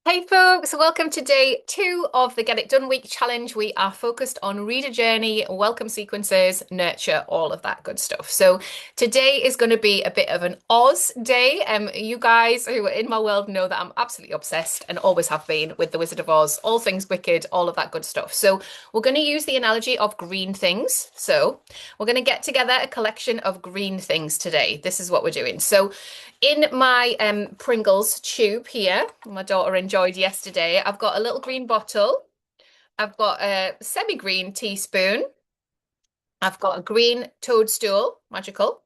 Hey folks, welcome to day 2 of the Get It Done Week challenge. We are focused on reader journey, welcome sequences, nurture, all of that good stuff. So today is going to be a bit of an Oz day. You guys who are in my world know that I'm absolutely obsessed and always have been with the Wizard of Oz, all things wicked, all of that good stuff. So we're going to use the analogy of green things. So we're going to get together a collection of green things today. This is what we're doing. So in my Pringles tube here, my daughter enjoyed yesterday, I've got a little green bottle. I've got a semi-green teaspoon. I've got a green toadstool, magical.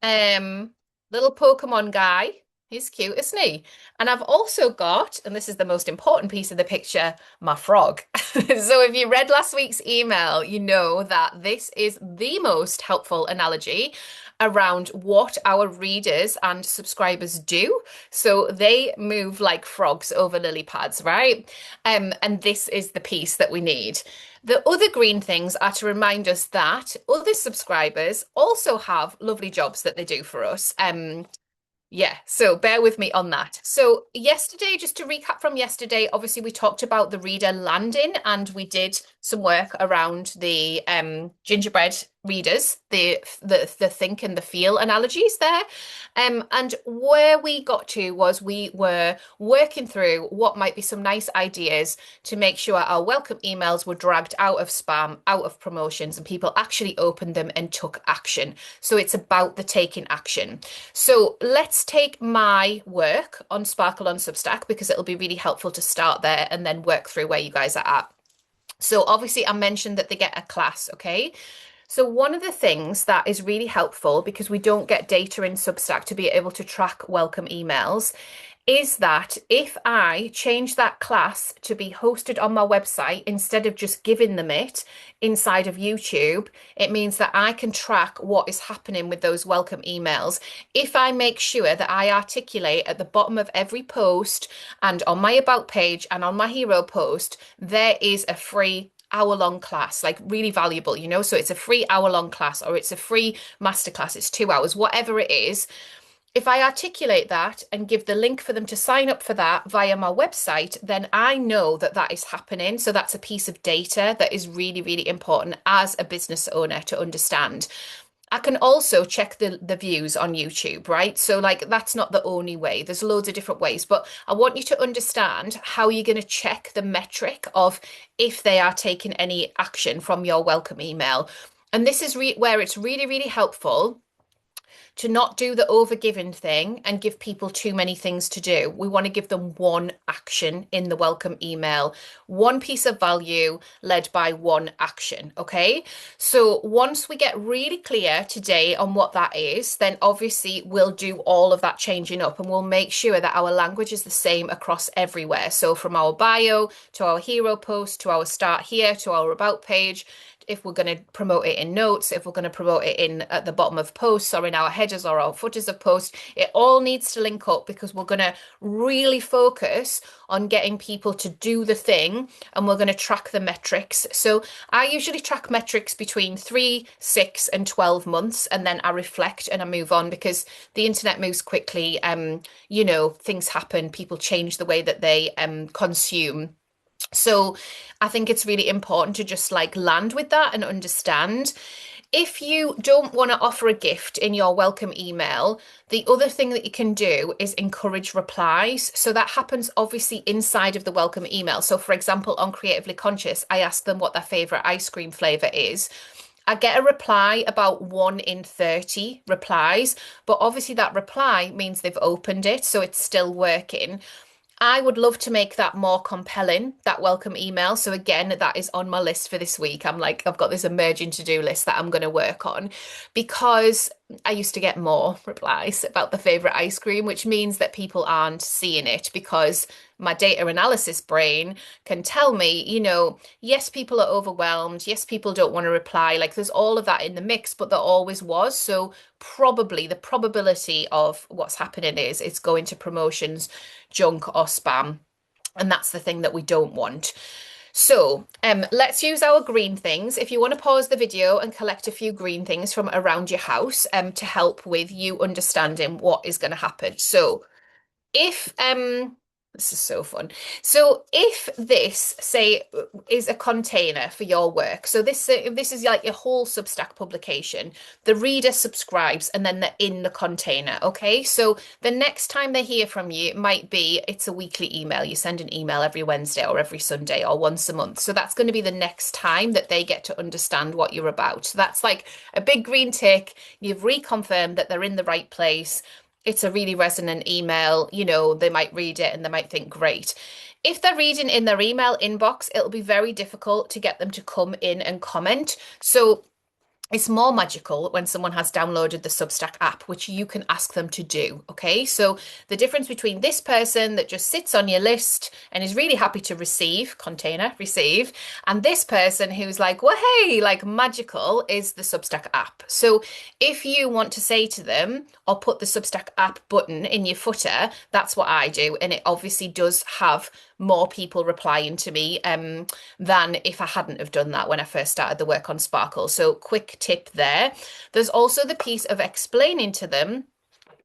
Um, Little Pokemon guy. He's cute, isn't he? And I've also got, and this is the most important piece of the picture, my frog. So if you read last week's email, you know that this is the most helpful analogy around what our readers and subscribers do. So they move like frogs over lily pads, right? And this is the piece that we need. The other green things are to remind us that other subscribers also have lovely jobs that they do for us. Yeah, so bear with me on that. So yesterday, just to recap from yesterday, obviously we talked about the reader landing and we did some work around the gingerbread readers, the think and the feel analogies there. And where we got to was we were working through what might be some nice ideas to make sure our welcome emails were dragged out of spam, out of promotions, and people actually opened them and took action. So it's about the taking action. So let's take my work on Sparkle on Substack because it'll be really helpful to start there and then work through where you guys are at. So obviously I mentioned that they get a class, okay? So one of the things that is really helpful because we don't get data in Substack to be able to track welcome emails is that if I change that class to be hosted on my website instead of just giving them it inside of YouTube, it means that I can track what is happening with those welcome emails. If I make sure that I articulate at the bottom of every post and on my about page and on my hero post, there is a free hour-long class, like really valuable, you know? So it's a free hour-long class or it's a free masterclass, it's 2 hours, whatever it is. If I articulate that and give the link for them to sign up for that via my website, then I know that that is happening. So that's a piece of data that is really, really important as a business owner to understand. I can also check the views on YouTube, right? So like that's not the only way. There's loads of different ways, but I want you to understand how you're going to check the metric of if they are taking any action from your welcome email. And this is where it's really, really helpful to not do the overgiving thing and give people too many things to do. We want to give them one action in the welcome email, one piece of value led by one action. Okay. So once we get really clear today on what that is, then obviously we'll do all of that changing up and we'll make sure that our language is the same across everywhere. So from our bio to our hero post to our start here to our about page, if we're going to promote it in notes, if we're going to promote it in at the bottom of posts or in our headers or our footers of posts, it all needs to link up because we're going to really focus on getting people to do the thing and we're going to track the metrics. So I usually track metrics between 3, 6 and 12 months and then I reflect and I move on because the internet moves quickly. Things happen, people change the way that they consume. So I think it's really important to just like land with that and understand. If you don't want to offer a gift in your welcome email, the other thing that you can do is encourage replies. So that happens obviously inside of the welcome email. So for example, on Creatively Conscious, I ask them what their favorite ice cream flavor is. I get a reply about 1 in 30 replies, but obviously that reply means they've opened it, so it's still working. I would love to make that more compelling, that welcome email. So again, that is on my list for this week. I'm like, I've got this emerging to-do list that I'm going to work on because I used to get more replies about the favorite ice cream, which means that people aren't seeing it because my data analysis brain can tell me, yes, people are overwhelmed. Yes, people don't want to reply. Like there's all of that in the mix, but there always was. So probably the probability of what's happening is it's going to promotions, junk or spam. And that's the thing that we don't want. So let's use our green things. If you want to pause the video and collect a few green things from around your house to help with you understanding what is going to happen. So if This is so fun. So if this, say, is a container for your work, so this is like a whole Substack publication, the reader subscribes and then they're in the container. Okay. So the next time they hear from you, it might be it's a weekly email. You send an email every Wednesday or every Sunday or once a month. So that's going to be the next time that they get to understand what you're about. So that's like a big green tick. You've reconfirmed that they're in the right place. It's a really resonant email, they might read it and they might think, great. If they're reading in their email inbox, it'll be very difficult to get them to come in and comment. So it's more magical when someone has downloaded the Substack app, which you can ask them to do. Okay. So the difference between this person that just sits on your list and is really happy to receive, and this person who's like, well, hey, like magical is the Substack app. So if you want to say to them or put the Substack app button in your footer, that's what I do. And it obviously does have more people replying to me than if I hadn't have done that when I first started the work on Sparkle. So quick tip there. There's also the piece of explaining to them,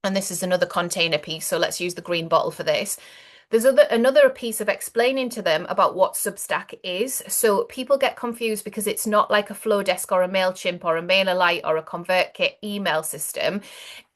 and this is another container piece, so let's use the green bottle for this. There's another piece of explaining to them about what Substack is. So people get confused because it's not like a Flowdesk or a MailChimp or a MailerLite or a ConvertKit email system.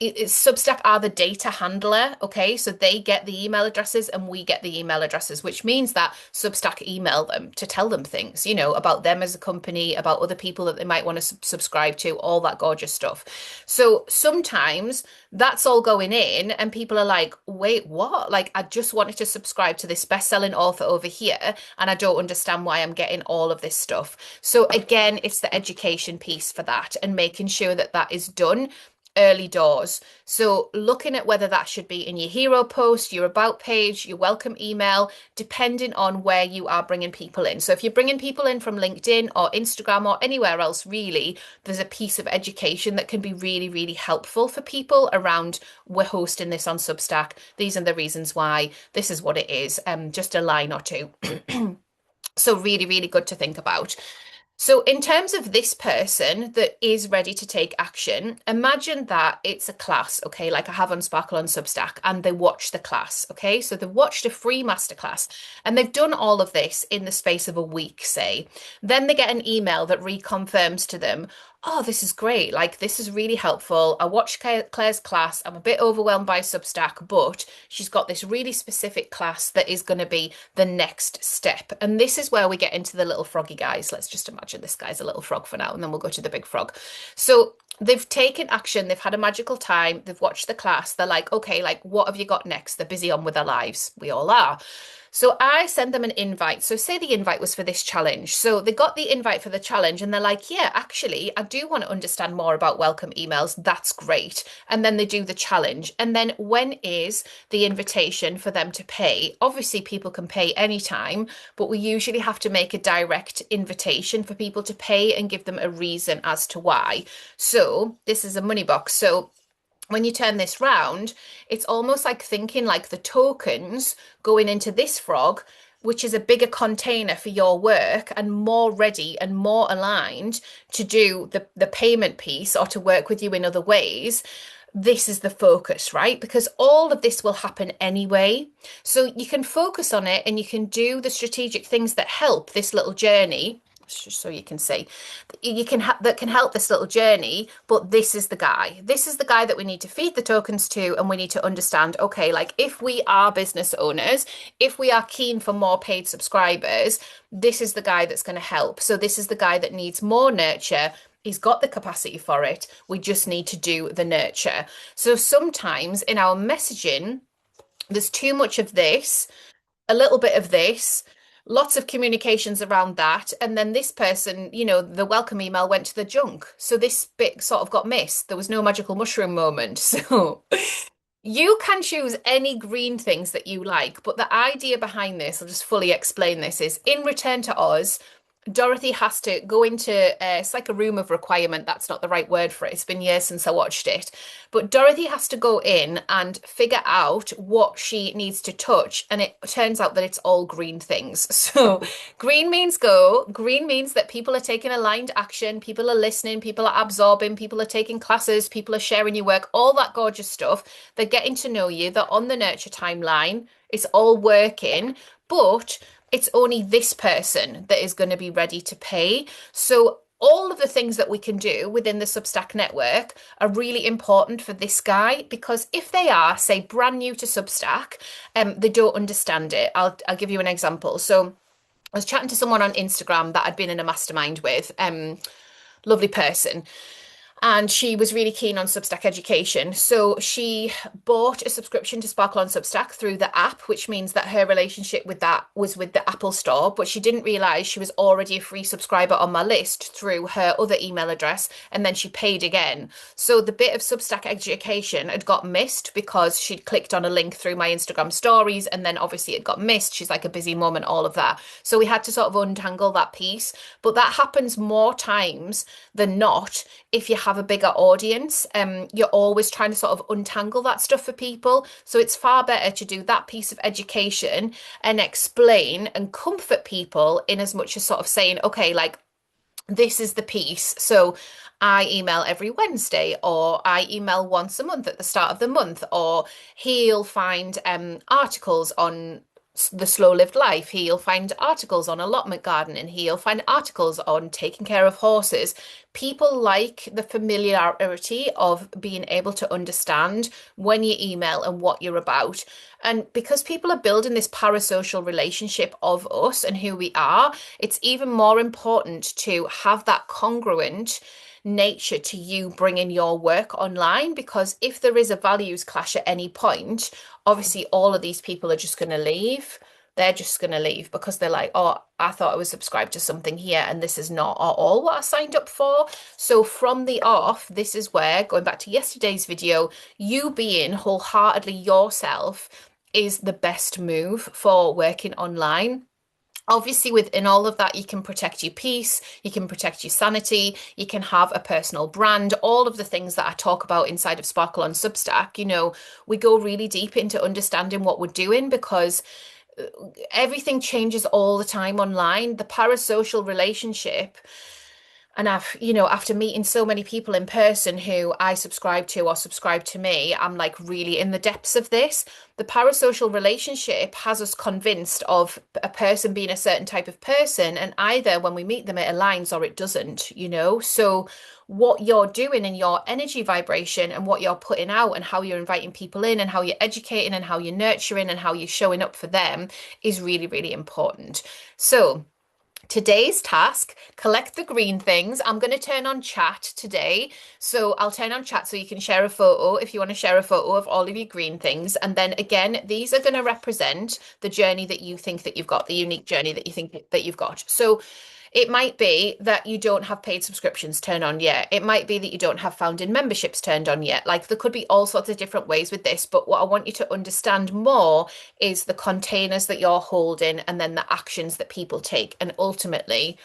Substack are the data handler, okay? So they get the email addresses and we get the email addresses, which means that Substack email them to tell them things, about them as a company, about other people that they might want to subscribe to, all that gorgeous stuff. So sometimes that's all going in and people are like, wait, what? Like, I just wanted to subscribe to this best-selling author over here and I don't understand why I'm getting all of this stuff. So again, it's the education piece for that and making sure that that is done early doors. So looking at whether that should be in your hero post, your about page, your welcome email, depending on where you are bringing people in. So if you're bringing people in from LinkedIn or Instagram or anywhere else, really, there's a piece of education that can be really, really helpful for people around, we're hosting this on Substack. These are the reasons why. This is what it is. Just a line or two. So really, really good to think about. So, in terms of this person that is ready to take action, imagine that it's a class, okay, like I have on Sparkle on Substack, and they watch the class, okay? So, they've watched a free masterclass and they've done all of this in the space of a week, say. Then they get an email that reconfirms to them, oh, this is great. Like, this is really helpful. I watched Claire's class. I'm a bit overwhelmed by Substack, but she's got this really specific class that is going to be the next step. And this is where we get into the little froggy guys. Let's just imagine this guy's a little frog for now, and then we'll go to the big frog. So they've taken action. They've had a magical time. They've watched the class. They're like, okay, like, what have you got next? They're busy on with their lives. We all are. So I send them an invite. So say the invite was for this challenge. So they got the invite for the challenge and they're like, yeah, actually, I do want to understand more about welcome emails. That's great. And then they do the challenge. And then when is the invitation for them to pay? Obviously, people can pay anytime, but we usually have to make a direct invitation for people to pay and give them a reason as to why. So this is a money box. So when you turn this round, it's almost like thinking like the tokens going into this frog, which is a bigger container for your work and more ready and more aligned to do the payment piece or to work with you in other ways. This is the focus, right? Because all of this will happen anyway. So you can focus on it and you can do the strategic things that help this little journey, just so you can see that can help this little journey. But this is the guy that we need to feed the tokens to, and we need to understand, okay, like if we are business owners, if we are keen for more paid subscribers, this is the guy that's going to help. So this is the guy that needs more nurture. He's got the capacity for it. We just need to do the nurture. So sometimes in our messaging, there's too much of this, a little bit of this, lots of communications around that. And then this person, the welcome email went to the junk. So this bit sort of got missed. There was no magical mushroom moment. So you can choose any green things that you like. But the idea behind this, I'll just fully explain this, is in Return to Oz, Dorothy has to go into it's like a room of requirement. That's not the right word for it. It's been years since I watched it. But Dorothy has to go in and figure out what she needs to touch. And it turns out that it's all green things. So green means go. Green means that people are taking aligned action. People are listening. People are absorbing. People are taking classes. People are sharing your work. All that gorgeous stuff. They're getting to know you. They're on the nurture timeline. It's all working. But it's only this person that is going to be ready to pay. So all of the things that we can do within the Substack network are really important for this guy because if they are, say, brand new to Substack, they don't understand it. I'll give you an example. So I was chatting to someone on Instagram that I'd been in a mastermind with, lovely person. And she was really keen on Substack education. So she bought a subscription to Sparkle on Substack through the app, which means that her relationship with that was with the Apple Store. But she didn't realize she was already a free subscriber on my list through her other email address. And then she paid again. So the bit of Substack education had got missed because she'd clicked on a link through my Instagram stories. And then obviously it got missed. She's like a busy mum and all of that. So we had to sort of untangle that piece. But that happens more times than not if you have a bigger audience. You're always trying to sort of untangle that stuff for people. So it's far better to do that piece of education and explain and comfort people in as much as sort of saying, okay, like this is the piece. So I email every Wednesday, or I email once a month at the start of the month, or he'll find articles on the slow lived life. He'll find articles on allotment gardening. He'll find articles on taking care of horses. People like the familiarity of being able to understand when you email and what you're about. And because people are building this parasocial relationship of us and who we are, it's even more important to have that congruent nature to you bringing your work online, because if there is a values clash at any point, obviously all of these people are just going to leave. They're just going to leave because they're like, oh, I thought I was subscribed to something here and this is not at all what I signed up for. So from the off, this is where, going back to yesterday's video, you being wholeheartedly yourself is the best move for working online. Obviously, within all of that, you can protect your peace, you can protect your sanity, you can have a personal brand, all of the things that I talk about inside of Sparkle on Substack. We go really deep into understanding what we're doing because everything changes all the time online. The parasocial relationship, and after meeting so many people in person who I subscribe to or subscribe to me, I'm like really in the depths of this. The parasocial relationship has us convinced of a person being a certain type of person, and either when we meet them, it aligns or it doesn't. So what you're doing in your energy vibration and what you're putting out and how you're inviting people in and how you're educating and how you're nurturing and how you're showing up for them is really, really important. So today's task, collect the green things. I'm going to turn on chat today. So I'll turn on chat so you can share a photo if you want to share a photo of all of your green things. And then again, these are going to represent the journey that you think that you've got, the unique journey that you think that you've got. So it might be that you don't have paid subscriptions turned on yet. It might be that you don't have founding memberships turned on yet. Like there could be all sorts of different ways with this, but what I want you to understand more is the containers that you're holding and then the actions that people take. And ultimately,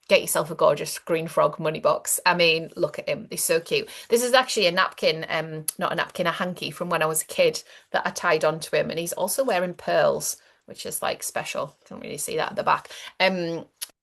get yourself a gorgeous green frog money box. I mean, look at him. He's so cute. This is actually a napkin, not a napkin, a hanky from when I was a kid that I tied onto him. And he's also wearing pearls, which is like special. Can't really see that at the back.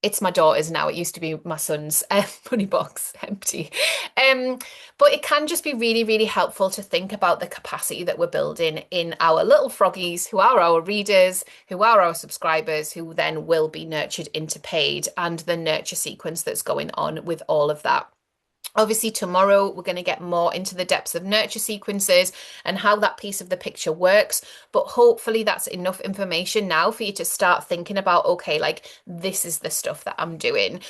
It's my daughter's now. It used to be my son's money box, empty. But it can just be really, really helpful to think about the capacity that we're building in our little froggies, who are our readers, who are our subscribers, who then will be nurtured into paid, and the nurture sequence that's going on with all of that. Obviously, tomorrow we're going to get more into the depths of nurture sequences and how that piece of the picture works. But hopefully that's enough information now for you to start thinking about, okay, like this is the stuff that I'm doing.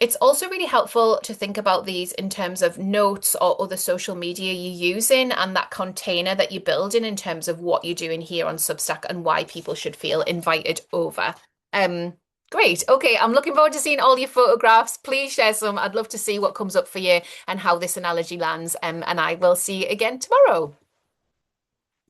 It's also really helpful to think about these in terms of notes or other social media you're using and that container that you're building in terms of what you're doing here on Substack and why people should feel invited over. Great. Okay, I'm looking forward to seeing all your photographs. Please share some. I'd love to see what comes up for you and how this analogy lands. And I will see you again tomorrow.